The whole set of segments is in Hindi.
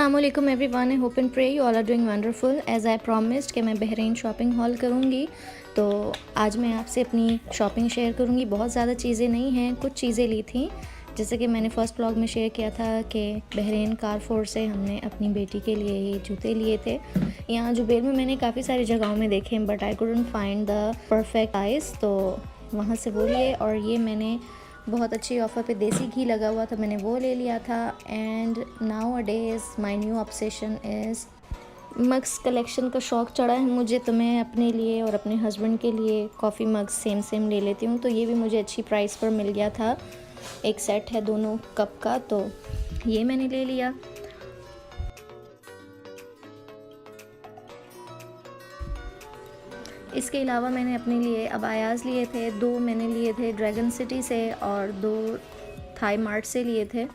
अस्सलामुअलैकुम everyone, I hope and pray you all are doing wonderful. As I promised कि मैं बहरीन शॉपिंग हॉल करूँगी, तो आज मैं आपसे अपनी शॉपिंग शेयर करूँगी। बहुत ज़्यादा चीज़ें नहीं हैं, कुछ चीज़ें ली थी। जैसे कि मैंने फ़र्स्ट व्लॉग में शेयर किया था कि बहरीन कारफोर से हमने अपनी बेटी के लिए ये जूते लिए थे। यहाँ जुबैल में मैंने काफ़ी सारी जगहों में देखे, but I couldn't find the perfect size, तो वहाँ से वो लिए। और ये मैंने बहुत अच्छी ऑफ़र पे देसी घी लगा हुआ था, मैंने वो ले लिया था। And now a days my new obsession is mugs collection का शौक़ चढ़ा है मुझे, तो मैं अपने लिए और अपने हस्बैंड के लिए कॉफ़ी मग्स सेम ले लेती हूँ। तो ये भी मुझे अच्छी प्राइस पर मिल गया था, एक सेट है दोनों कप का, तो ये मैंने ले लिया। इसके अलावा मैंने अपने लिए अबायाज़ लिए थे, 2 मैंने लिए थे ड्रैगन सिटी से और 2 थाई मार्ट से लिए थे।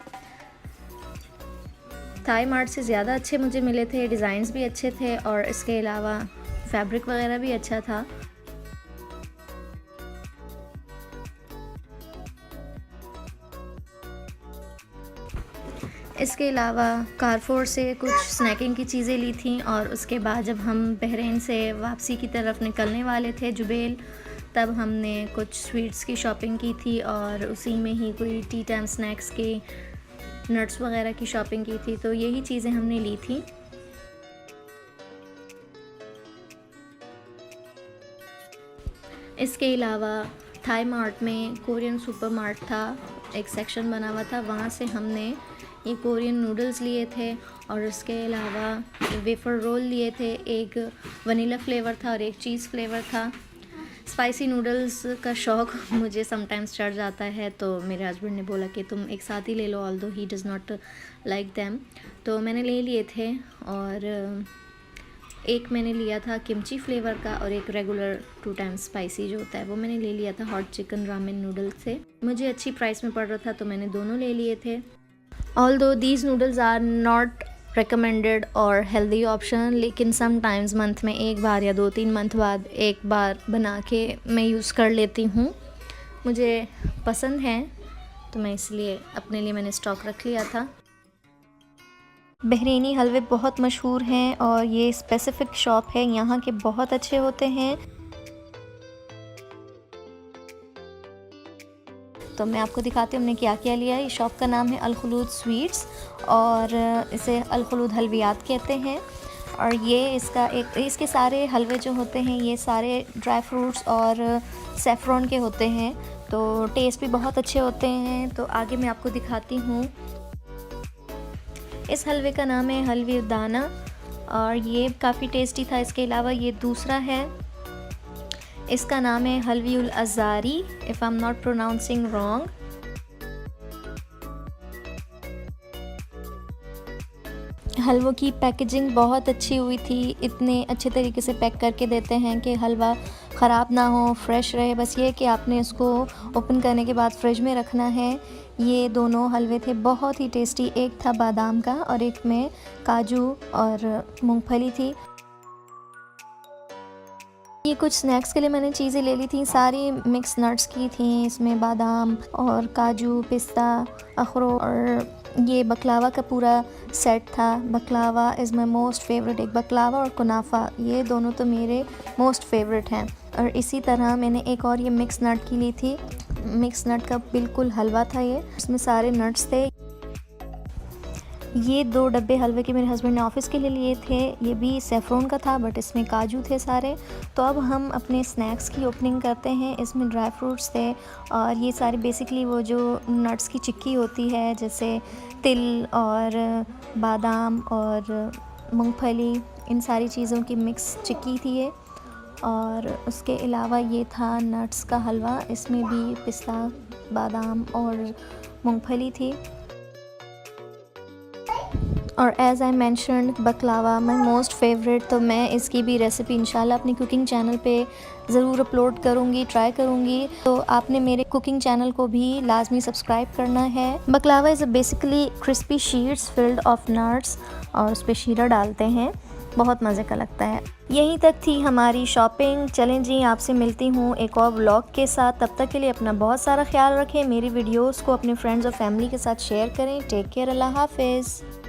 थाई मार्ट से ज़्यादा अच्छे मुझे मिले थे, डिज़ाइंस भी अच्छे थे और इसके अलावा फैब्रिक वगैरह भी अच्छा था। इसके अलावा कारफोर से कुछ स्नैकिंग की चीज़ें ली थी। और उसके बाद जब हम बहरीन से वापसी की तरफ निकलने वाले थे जुबैल, तब हमने कुछ स्वीट्स की शॉपिंग की थी और उसी में ही कोई टी टाइम स्नैक्स की, नट्स वगैरह की शॉपिंग की थी। तो यही चीज़ें हमने ली थी। इसके अलावा थाई मार्ट में कोरियन सुपर मार्ट था, एक सेक्शन बना हुआ था, वहाँ से हमने ये कोरियन नूडल्स लिए थे और उसके अलावा वेफर रोल लिए थे। एक वनीला फ्लेवर था और एक चीज़ फ्लेवर था। स्पाइसी नूडल्स का शौक़ मुझे समटाइम्स चढ़ जाता है, तो मेरे हस्बैंड ने बोला कि तुम एक साथ ही ले लो, although he does not like them, तो मैंने ले लिए थे। और एक मैंने लिया था किमची फ्लेवर का और एक रेगुलर 2 टाइम्स स्पाइसी जो होता है वो मैंने ले लिया था हॉट चिकन रामेन नूडल्स से। मुझे अच्छी प्राइस में पड़ रहा था, तो मैंने दोनों ले लिए थे। Although these noodles are not recommended और हेल्दी ऑप्शन, लेकिन समटाइम्स मंथ में एक बार या 2-3 मंथ बाद एक बार बना के मैं यूज़ कर लेती हूँ। मुझे पसंद है, तो मैं इसलिए अपने लिए मैंने स्टॉक रख लिया था। बहरीनी हलवे बहुत मशहूर हैं और ये स्पेसिफ़िक शॉप है, यहाँ के बहुत अच्छे होते हैं। तो मैं आपको दिखाती हूँ हमने क्या क्या लिया है। इस शॉप का नाम है अल खुलूद स्वीट्स और इसे अल खुलूद हलवियात कहते हैं। और ये इसके सारे हलवे जो होते हैं ये सारे ड्राई फ्रूट्स और सेफ्रॉन के होते हैं, तो टेस्ट भी बहुत अच्छे होते हैं। तो आगे मैं आपको दिखाती हूँ। इस हलवे का नाम है हलवी दाना और ये काफ़ी टेस्टी था। इसके अलावा ये दूसरा है, इसका नाम है हलवी उल अज़ारी, if I am not pronouncing wrong. हलवों की पैकेजिंग बहुत अच्छी हुई थी, इतने अच्छे तरीके से पैक करके देते हैं कि हलवा ख़राब ना हो, फ्रेश रहे। बस ये कि आपने इसको ओपन करने के बाद फ्रिज में रखना है। ये दोनों हलवे थे बहुत ही टेस्टी, एक था बादाम का और एक में काजू और मूंगफली थी। ये कुछ स्नैक्स के लिए मैंने चीज़ें ले ली थी, सारी मिक्स नट्स की थी, इसमें बादाम और काजू, पिस्ता, अखरोट और ये बकलावा का पूरा सेट था। बकलावा इज़ माई मोस्ट फेवरेट, एक बकलावा और कुनाफा, ये दोनों तो मेरे मोस्ट फेवरेट हैं। और इसी तरह मैंने एक और ये मिक्स नट की ली थी, मिक्स नट का बिल्कुल हलवा था ये, इसमें सारे नट्स थे। ये 2 डब्बे हलवे के मेरे हस्बैंड ने ऑफ़िस के लिए लिए थे, ये भी सेफ्रॉन का था बट इसमें काजू थे सारे। तो अब हम अपने स्नैक्स की ओपनिंग करते हैं। इसमें ड्राई फ्रूट्स थे और ये सारे बेसिकली वो जो नट्स की चिक्की होती है, जैसे तिल और बादाम और मूंगफली, इन सारी चीज़ों की मिक्स चिक्की थी ये। और उसके अलावा ये था नट्स का हलवा, इसमें भी पिस्ता, बादाम और मूंगफली थी। और as I mentioned बकलावा my most favourite, तो मैं इसकी भी रेसिपी इंशाल्लाह अपनी कुकिंग चैनल पे ज़रूर अपलोड करूँगी, ट्राई करूँगी। तो आपने मेरे कुकिंग चैनल को भी लाजमी सब्सक्राइब करना है। बकलावा is basically crispy sheets field of nuts और उस पर शीरा डालते हैं, बहुत मज़े का लगता है। यहीं तक थी हमारी शॉपिंग। चलें जी, आपसे मिलती हूँ एक और व्लॉग के साथ। तब तक के लिए अपना बहुत सारा ख्याल रखें। मेरी वीडियोस को अपने फ्रेंड्स और फैमिली के साथ शेयर करें। टेक केयर, अल्लाह हाफिज़।